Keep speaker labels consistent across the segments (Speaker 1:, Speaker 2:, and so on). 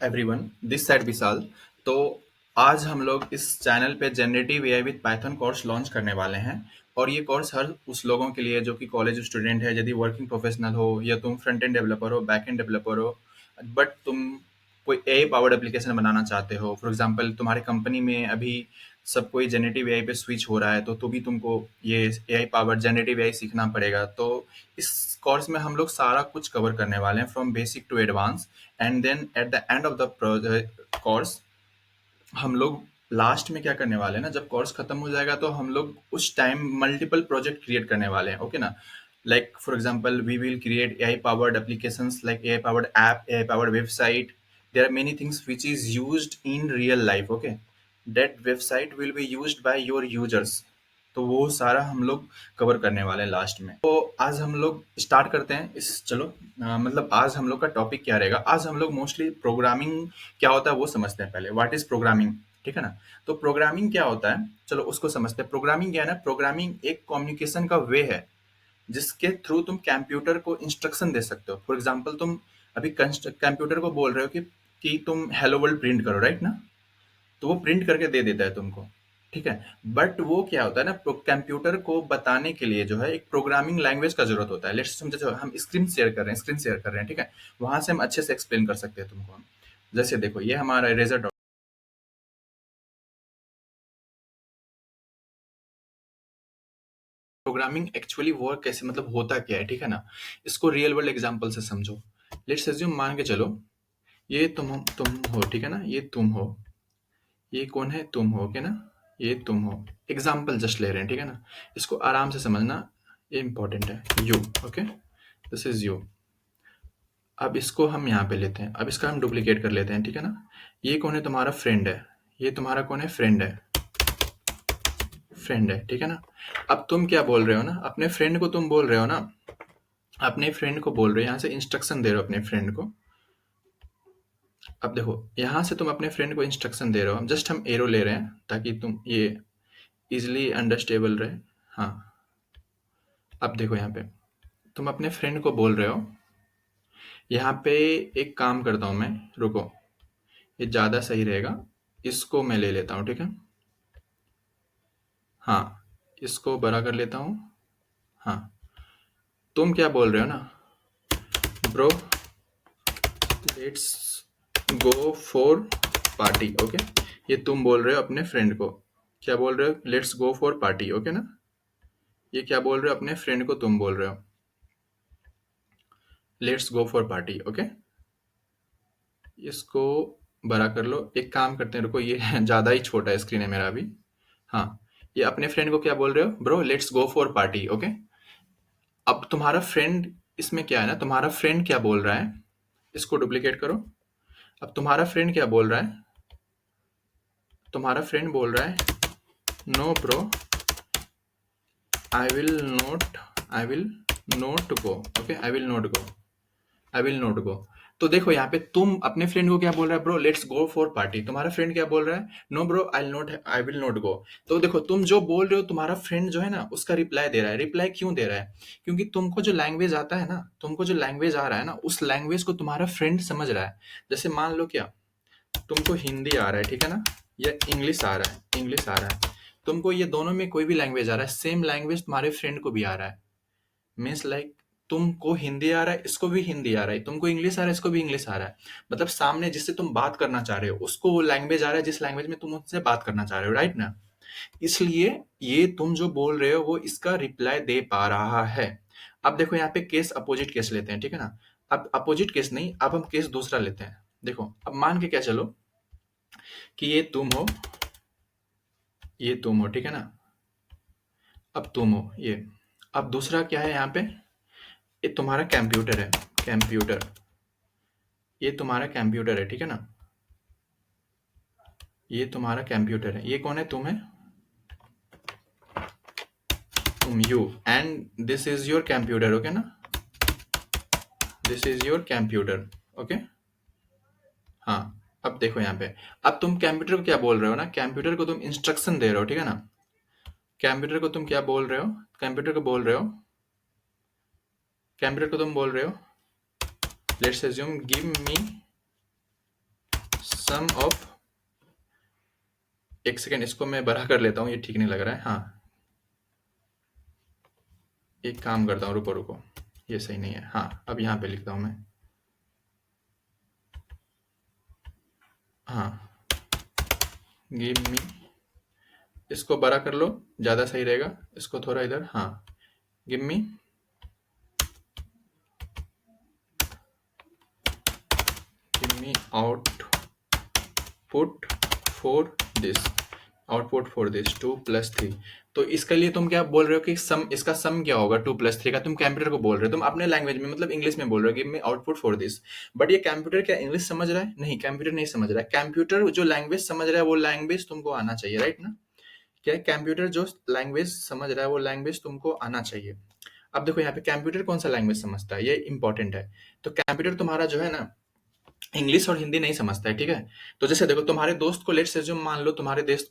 Speaker 1: Everyone, this side विशाल। तो आज हम लोग इस चैनल पे generative AI with Python course launch करने वाले हैं। और ये कोर्स हर उस लोगों के लिए जो कि कॉलेज स्टूडेंट है, यदि वर्किंग प्रोफेशनल हो या तुम फ्रंट एंड डेवलपर हो, बैक एंड डेवलपर हो, बट तुम कोई एआई पावर्ड एप्लीकेशन बनाना चाहते हो। फॉर एग्जांपल तुम्हारे कंपनी में अभी सब कोई जनरेटिव एआई पे स्विच हो रहा है, तो भी तुमको ये एआई पावर्ड जनरेटिव एआई सीखना पड़ेगा। तो इस कोर्स में हम लोग सारा कुछ कवर करने वाले हैं, from basic to advance. And then at the end of the course हम लोग लास्ट में क्या करने वाले हैं ना, जब कोर्स खत्म हो जाएगा तो हम लोग उस टाइम मल्टीपल प्रोजेक्ट क्रिएट करने वाले हैं। ओके ना? Like for example we will create AI powered applications, like AI powered app, AI powered website. There are many things which is used in real life. Okay, that website will be used by your users. तो वो सारा हम लोग cover करने वाले हैं last में। तो आज हम लोग स्टार्ट करते हैं इस चलो मतलब आज हम लोग का टॉपिक क्या रहेगा। आज हम लोग मोस्टली प्रोग्रामिंग क्या होता है वो समझते हैं। पहले व्हाट इज प्रोग्रामिंग, ठीक है ना? तो प्रोग्रामिंग क्या होता है, चलो उसको समझते हैं। प्रोग्रामिंग क्या है ना, प्रोग्रामिंग एक कम्युनिकेशन का वे है जिसके थ्रू तुम कंप्यूटर को इंस्ट्रक्शन दे सकते हो। फॉर एग्जांपल तुम अभी कंप्यूटर को बोल रहे हो कि तुम हेलो वर्ल्ड प्रिंट करो, राइट ना? तो वो प्रिंट करके दे देता है तुमको, ठीक है। बट वो क्या होता है ना, कंप्यूटर को बताने के लिए जो है एक प्रोग्रामिंग लैंग्वेज का जरूरत होता है। लेट्स समझो जो हम स्क्रीन शेयर कर रहे हैं, ठीक है। वहां से हम अच्छे से एक्सप्लेन कर सकते हैं तुमको। जैसे देखो, ये हमारा इरेजर। प्रोग्रामिंग एक्चुअली वर्क कैसे, मतलब होता क्या है, ठीक है ना? इसको रियल वर्ल्ड एग्जांपल से समझो। लेट्स अज्यूम, मान के चलो ये तुम हो, ठीक है ना? ये तुम हो, ये कौन है? तुम हो, ओके ना? ये तुम हो। एग्जाम्पल जस्ट ले रहे हैं, ठीक है ना? इसको आराम से समझना, ये इंपॉर्टेंट है। You, okay, this is you. अब इसको हम यहाँ पे लेते हैं, अब इसका हम डुप्लीकेट कर लेते हैं, ठीक है ना? ये कौन है? तुम्हारा फ्रेंड है। ये तुम्हारा कौन है? फ्रेंड है। फ्रेंड है, ठीक है ना? अब तुम क्या बोल रहे हो ना, अपने फ्रेंड को तुम बोल रहे हो ना, अपने फ्रेंड को बोल रहे हो, यहाँ से इंस्ट्रक्शन दे रहे हो अपने फ्रेंड को। अब देखो, यहाँ से तुम अपने फ्रेंड को इंस्ट्रक्शन दे रहे हो, जस्ट हम एरो ले रहे हैं ताकि तुम ये इजिली अंडरस्टेबल रहे। हाँ, अब देखो यहाँ पे तुम अपने फ्रेंड को बोल रहे हो। यहाँ पे एक काम करता हूँ मैं, रुको, ये ज़्यादा सही रहेगा। इसको मैं ले लेता हूँ, ठीक है? हाँ, इसको बड़ा कर लेता हूँ। हाँ, तुम क्या बोल रहे हो ना, bro let's go for party, okay? ये तुम बोल रहे हो अपने फ्रेंड को। क्या बोल रहे हो? Let's go for party, okay ना? ये क्या बोल रहे हो अपने फ्रेंड को? तुम बोल रहे हो let's go for party, okay? इसको बड़ा कर लो। एक काम करते हैं, रुको, ये ज़्यादा ही छोटा स्क्रीन है मेरा अभी। हाँ, ये अपने फ्रेंड को क्या बोल रहे हो? Bro let's go for party, okay? अब तुम्हारा फ्रेंड, इसमें क्या है ना, तुम्हारा फ्रेंड क्या बोल रहा है, इसको डुप्लीकेट करो। अब तुम्हारा फ्रेंड क्या बोल रहा है? तुम्हारा फ्रेंड बोल रहा है no bro, I will not, I will not go, okay? I will not go, I will not go. तो देखो यहाँ पे तुम अपने फ्रेंड को क्या बोल रहा है? Bro let's go for party. तुम्हारा फ्रेंड क्या बोल रहा है? No bro, I will not go. तो देखो, तुम जो बोल रहे हो, तुम्हारा फ्रेंड जो है ना उसका रिप्लाई दे रहा है। रिप्लाई क्यों दे रहा है? क्योंकि तुमको जो लैंग्वेज आता है ना, तुमको जो लैंग्वेज आ रहा है ना, उस लैंग्वेज को तुम्हारा फ्रेंड समझ रहा है। जैसे मान लो, क्या तुमको हिंदी आ रहा है, ठीक है ना? या इंग्लिश आ रहा है, इंग्लिश आ रहा है। तुमको ये दोनों में कोई भी लैंग्वेज आ रहा है, सेम लैंग्वेज तुम्हारे फ्रेंड को भी आ रहा है। मीन्स लाइक तुमको हिंदी आ रहा है, इसको भी हिंदी आ रहा है। तुमको इंग्लिश आ रहा है, इसको भी इंग्लिश आ रहा है। मतलब सामने जिससे तुम बात करना चाह रहे हो उसको वो लैंग्वेज आ रहा है जिस लैंग्वेज में तुम उससे बात करना चाह रहे हो, राइट ना? इसलिए ये तुम जो बोल रहे हो वो इसका रिप्लाई दे पा रहा है। अब देखो यहाँ पे केस, अपोजिट केस लेते हैं, ठीक है ना? अब अपोजिट केस नहीं, अब हम केस दूसरा लेते हैं। देखो, अब मान के क्या चलो कि ये तुम हो, ये तुम हो, ठीक है ना? अब तुम हो ये। अब दूसरा क्या है यहाँ पे? ये तुम्हारा कंप्यूटर है, कंप्यूटर। ये तुम्हारा कंप्यूटर है, ठीक है ना? ये तुम्हारा कंप्यूटर है। ये कौन है? तुम है, तुम, you. And this is your computer, okay ना? This is your computer, okay? हाँ, अब देखो यहाँ पे, अब तुम कंप्यूटर को क्या बोल रहे हो ना, कंप्यूटर को तुम इंस्ट्रक्शन दे रहे हो, ठीक है ना? कंप्यूटर को तुम क्या बोल रहे हो? कंप्यूटर को बोल रहे हो, कंप्यूटर को तुम बोल रहे हो let's assume give me some of, एक सेकेंड इसको मैं बड़ा कर लेता हूँ, ये ठीक नहीं लग रहा है। हाँ, एक काम करता हूँ, रुको रुको, ये सही नहीं है। हाँ, अब यहाँ पे लिखता हूँ मैं। हाँ, गिव मी, इसको बड़ा कर लो, ज़्यादा सही रहेगा। इसको थोड़ा इधर, हाँ, give me, output for this, output for this 2 + 3। तो इसके लिए तुम क्या बोल रहे हो कि सम, इसका सम क्या होगा 2 + 3 का? तुम कंप्यूटर को बोल रहे हो, तुम अपने लैंग्वेज में मतलब इंग्लिश में बोल रहे हो कि मैं आउटपुट फॉर दिस। बट ये कंप्यूटर क्या इंग्लिश समझ रहा है? नहीं, कंप्यूटर नहीं समझ रहा है। कंप्यूटर जो लैंग्वेज समझ रहा है वो लैंग्वेज तुमको आना चाहिए, राइट ना? क्या है, कंप्यूटर जो लैंग्वेज समझ रहा है वो लैंग्वेज तुमको आना चाहिए। अब देखो यहाँ पे कंप्यूटर कौन सा लैंग्वेज समझता है, ये इंपॉर्टेंट है। तो कंप्यूटर तुम्हारा जो है ना, इंग्लिश और हिंदी नहीं समझता है, ठीक है? तो जैसे देखो, तुम्हारे दोस्त को, लेट्स अज्यूम, मान लो तुम्हारे दोस्त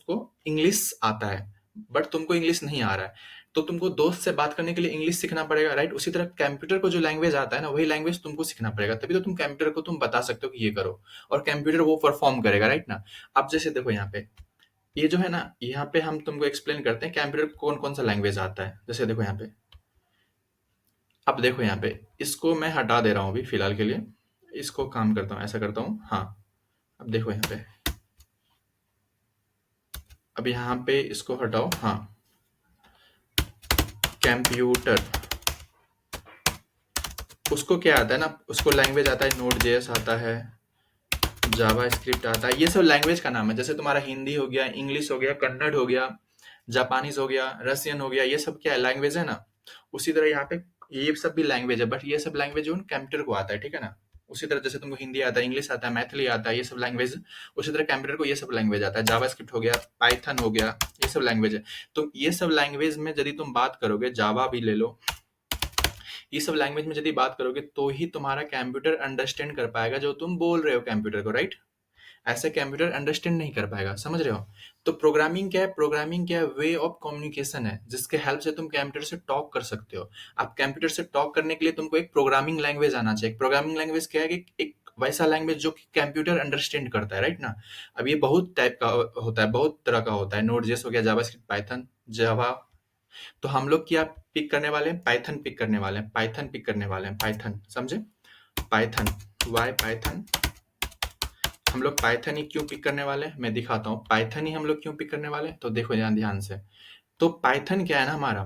Speaker 1: को इंग्लिश आता है, बट तुमको इंग्लिश नहीं आ रहा है, तो तुमको दोस्त से बात करने के लिए इंग्लिश सीखना पड़ेगा, राइट? उसी तरह कंप्यूटर को जो लैंग्वेज आता है ना, वही लैंग्वेज तुमको सीखना पड़ेगा, तभी तो तुम कंप्यूटर को तुम बता सकते हो कि ये करो, और कंप्यूटर वो परफॉर्म करेगा, राइट ना? अब जैसे देखो यहाँ पे, ये जो है ना, यहाँ पे हम तुमको एक्सप्लेन करते हैं कंप्यूटर को कौन कौन सा लैंग्वेज आता है। जैसे देखो यहाँ पे, अब देखो यहाँ पे, इसको मैं हटा दे रहा हूँ अभी फिलहाल के लिए, इसको काम करता हूँ, ऐसा करता हूँ, हाँ। अब देखो यहाँ पे, अब यहाँ पे इसको हटाओ, हाँ। कंप्यूटर, उसको क्या आता है ना, उसको लैंग्वेज आता है, नोड जेएस आता है, जावा स्क्रिप्ट आता है, ये सब लैंग्वेज का नाम है। जैसे तुम्हारा हिंदी हो गया, इंग्लिश हो गया, कन्नड़ हो गया, जापानीज हो गया, रशियन हो गया, ये सब क्या है, लैंग्वेज है ना। उसी तरह यहाँ पे ये सब भी लैंग्वेज है, बट ये सब लैंग्वेज जो कंप्यूटर को आता है, ठीक है ना? उसी तरह जैसे तुमको हिंदी आता है, इंग्लिश आता है, मैथिली आता है, ये सब लैंग्वेज, उसी तरह कंप्यूटर को ये सब लैंग्वेज आता है, जावा स्क्रिप्ट हो गया, पाइथन हो गया, ये सब लैंग्वेज है। तो ये सब लैंग्वेज में यदि तुम बात करोगे, जावा भी ले लो, ये सब लैंग्वेज में यदि बात करोगे तो ही तुम्हारा कंप्यूटर अंडरस्टैंड कर पाएगा जो तुम बोल रहे हो कंप्यूटर को, राइट? ऐसे कंप्यूटर अंडरस्टैंड नहीं कर पाएगा, समझ रहे हो? तो प्रोग्रामिंग क्या है? प्रोग्रामिंग क्या है? वे ऑफ कम्युनिकेशन है, जिसके हेल्प से तुम कंप्यूटर से टॉक कर सकते हो। अब कंप्यूटर से टॉक करने के लिए तुमको एक प्रोग्रामिंग लैंग्वेज आना चाहिए। प्रोग्रामिंग लैंग्वेज क्या है कि एक वैसा लैंग्वेज जो कि कंप्यूटर अंडरस्टैंड करता है, राइट ना? अब ये बहुत टाइप का होता है, बहुत तरह का होता है। नोड जेएस हो गया, जावास्क्रिप्ट, पाइथन, जावा। तो हम लोग क्या पिक करने वाले हैं? पाइथन पिक करने वाले हैं, पाइथन पिक करने वाले हैं, पाइथन, समझे? Python, why Python. हम लोग पाइथन ही क्यों पिक करने वाले हैं, मैं दिखाता हूँ। पाइथन ही हम लोग क्यों पिक करने वाले हैं, तो देखो ध्यान ध्यान से। तो पाइथन क्या है ना हमारा,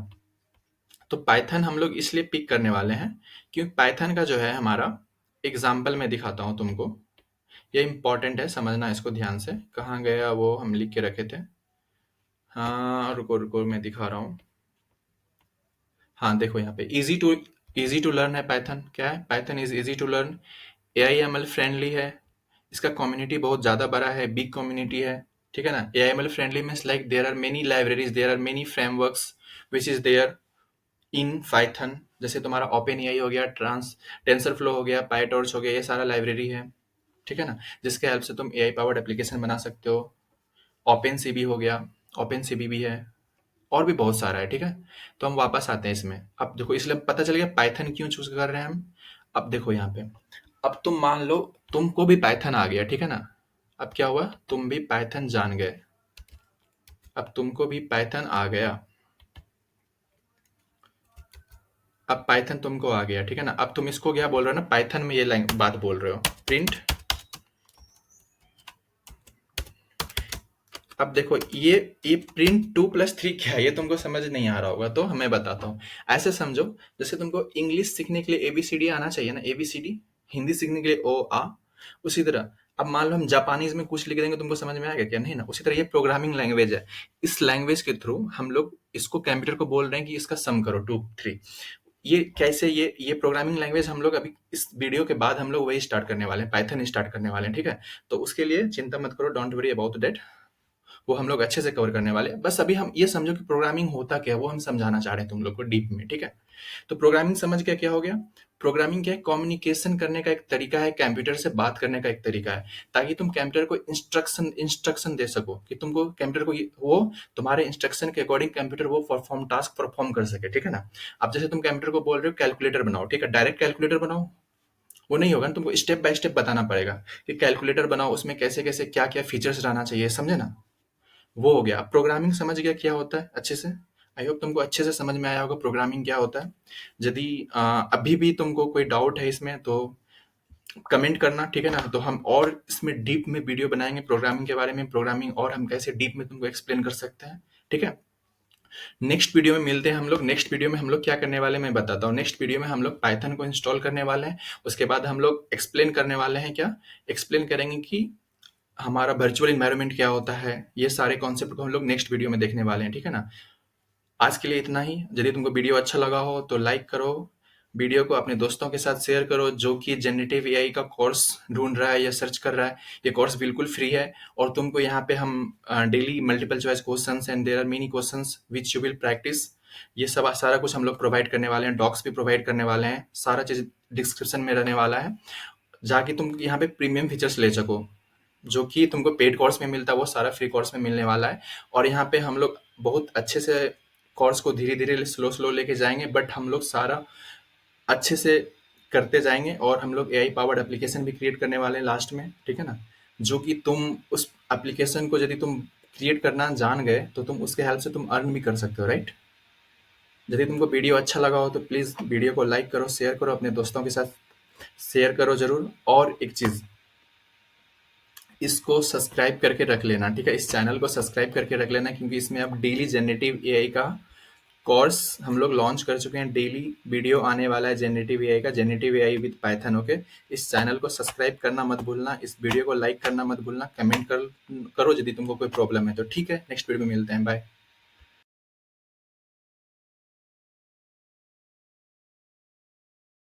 Speaker 1: तो पाइथन हम लोग इसलिए पिक करने वाले हैं क्योंकि पाइथन का जो है हमारा एग्जाम्पल मैं दिखाता हूँ तुमको। ये इंपॉर्टेंट है, समझना इसको ध्यान से। कहाँ गया वो, हम लिख के रखे थे। हाँ, रुको रुको, मैं दिखा रहा हूँ। हाँ, देखो यहाँ पे इजी टू लर्न है पाइथन। क्या है? Python is easy to learn, AIML friendly है, इसका कम्युनिटी बहुत ज़्यादा बड़ा है, बिग कम्युनिटी है, ठीक है ना? AIML friendly means like there are many libraries, there are many frameworks which is there in Python. जैसे तुम्हारा ओपन एआई हो गया, टेंसर फ्लो हो गया, पाइटॉर्च हो गया, ये सारा लाइब्रेरी है, ठीक है ना? जिसके हेल्प से तुम AI पावर्ड एप्लीकेशन बना सकते हो। ओपन सीबी हो गया, ओपन सीबी भी है, और भी बहुत सारा है, ठीक है? तो हम वापस आते हैं इसमें। अब देखो, इसलिए पता चल गया पाइथन क्यों चूज कर रहे हैं हम। अब देखो यहाँ पे, अब तुम मान लो तुमको भी पाइथन आ गया, ठीक है ना? अब क्या हुआ, तुम भी पाइथन जान गए, अब तुमको भी पाइथन आ गया, अब पाइथन तुमको आ गया, ठीक है ना? अब तुम इसको क्या बोल रहे हो ना, पाइथन में ये बात बोल रहे हो, प्रिंट। अब देखो, ये प्रिंट 2 + 3 क्या है, ये तुमको समझ नहीं आ रहा होगा, तो मैं बताता हूँ। ऐसे समझो, जैसे तुमको इंग्लिश सीखने के लिए ABCD आना चाहिए ना, ABCD। हिंदी सीखने के लिए O A। उसी तरह अब मान लो हम जापानीज में कुछ लिख देंगे, तुमको समझ में आएगा क्या? नहीं ना। उसी तरह ये प्रोग्रामिंग लैंग्वेज है, इस लैंग्वेज के थ्रू हम लोग इसको कंप्यूटर को बोल रहे हैं कि इसका सम करो 2 3। ये कैसे, ये प्रोग्रामिंग लैंग्वेज हम लोग अभी इस वीडियो के बाद हम लोग वही स्टार्ट करने वाले हैं, पाइथन स्टार्ट करने वाले हैं, ठीक है? तो उसके लिए चिंता मत करो, डोंट वरी अबाउट दैट, वो हम लोग अच्छे से कवर करने वाले हैं। बस अभी हम ये समझो कि प्रोग्रामिंग होता क्या है, वो हम समझाना चाह रहे हैं तुम लोग को डीप में, ठीक है? तो प्रोग्रामिंग समझ के क्या हो गया? प्रोग्रामिंग क्या है? कम्युनिकेशन करने का एक तरीका है, कंप्यूटर से बात करने का एक तरीका है, ताकि तुम कंप्यूटर को इंस्ट्रक्शन दे सको, कि तुमको कंप्यूटर को वो तुम्हारे इंस्ट्रक्शन के अकॉर्डिंग कंप्यूटर वो टास्क परफॉर्म कर सके, ठीक है ना? अब जैसे तुम कंप्यूटर को बोल रहे हो कैलकुलेटर बनाओ, ठीक है? डायरेक्ट कैलकुलेटर बनाओ, वो नहीं होगा ना, तुमको स्टेप बाय स्टेप बताना पड़ेगा कि कैलकुलेटर बनाओ, उसमें कैसे-कैसे, क्या-क्या फीचर्स रहना चाहिए, समझे ना? वो हो गया। अब प्रोग्रामिंग समझ गया क्या होता है अच्छे से? आई होप तुमको अच्छे से समझ में आया होगा प्रोग्रामिंग क्या होता है। यदि अभी भी तुमको कोई डाउट है इसमें तो कमेंट करना, ठीक है ना? तो हम और इसमें डीप में वीडियो बनाएँगे प्रोग्रामिंग के बारे में, प्रोग्रामिंग और हम कैसे डीप में तुमको एक्सप्लेन कर सकते हैं, ठीक है? नेक्स्ट वीडियो में मिलते हैं हम लोग। नेक्स्ट वीडियो में हम लोग क्या करने वाले हैं मैं बताता हूँ। नेक्स्ट वीडियो में हम लोग पाइथन को इंस्टॉल करने वाले हैं। उसके बाद हम लोग एक्सप्लेन करने वाले हैं क्या? एक्सप्लेन करेंगे कि हमारा वर्चुअल एनवायरनमेंट क्या होता है। ये सारे कॉन्सेप्ट को हम लोग नेक्स्ट वीडियो में देखने वाले हैं, ठीक है ना? आज के लिए इतना ही। यदि तुमको वीडियो अच्छा लगा हो तो लाइक करो, वीडियो को अपने दोस्तों के साथ शेयर करो जो कि जनरेटिव एआई का कोर्स ढूंढ रहा है या सर्च कर रहा है। ये कोर्स बिल्कुल फ्री है और तुमको यहाँ पे हम daily multiple choice questions and there are many questions which you will practise, ये सब सारा कुछ हम लोग प्रोवाइड करने वाले हैं। डॉक्स भी प्रोवाइड करने वाले हैं, सारा चीज़ डिस्क्रिप्शन में रहने वाला है, जाके तुम यहाँ पे प्रीमियम फीचर्स ले सको। जो कि तुमको पेड कोर्स में मिलता है वो सारा फ्री कोर्स में मिलने वाला है। और यहाँ पे हम लोग बहुत अच्छे से कोर्स को धीरे धीरे स्लो स्लो लेके जाएंगे, बट हम लोग सारा अच्छे से करते जाएंगे और हम लोग एआई पावर्ड एप्लीकेशन भी क्रिएट करने वाले हैं लास्ट में, ठीक है ना? जो कि तुम उस एप्लीकेशन को यदि तुम क्रिएट करना जान गए तो तुम उसके हेल्प से तुम अर्न भी कर सकते हो, राइट? यदि तुमको वीडियो अच्छा लगा हो तो प्लीज़ वीडियो को लाइक करो, शेयर करो, अपने दोस्तों के साथ शेयर करो जरूर। और एक चीज़, इसको सब्सक्राइब करके रख लेना, ठीक है? इस चैनल को सब्सक्राइब करके रख लेना क्योंकि इसमें अब डेली जनरेटिव एआई का कोर्स हम लोग लॉन्च कर चुके हैं। डेली वीडियो आने वाला है जनरेटिव एआई का, generative AI with Python, okay? इस चैनल को सब्सक्राइब करना मत भूलना, इस वीडियो को लाइक करना मत भूलना, कमेंट करो यदि तुमको कोई प्रॉब्लम है तो, ठीक है? नेक्स्ट वीडियो में मिलते हैं, बाय।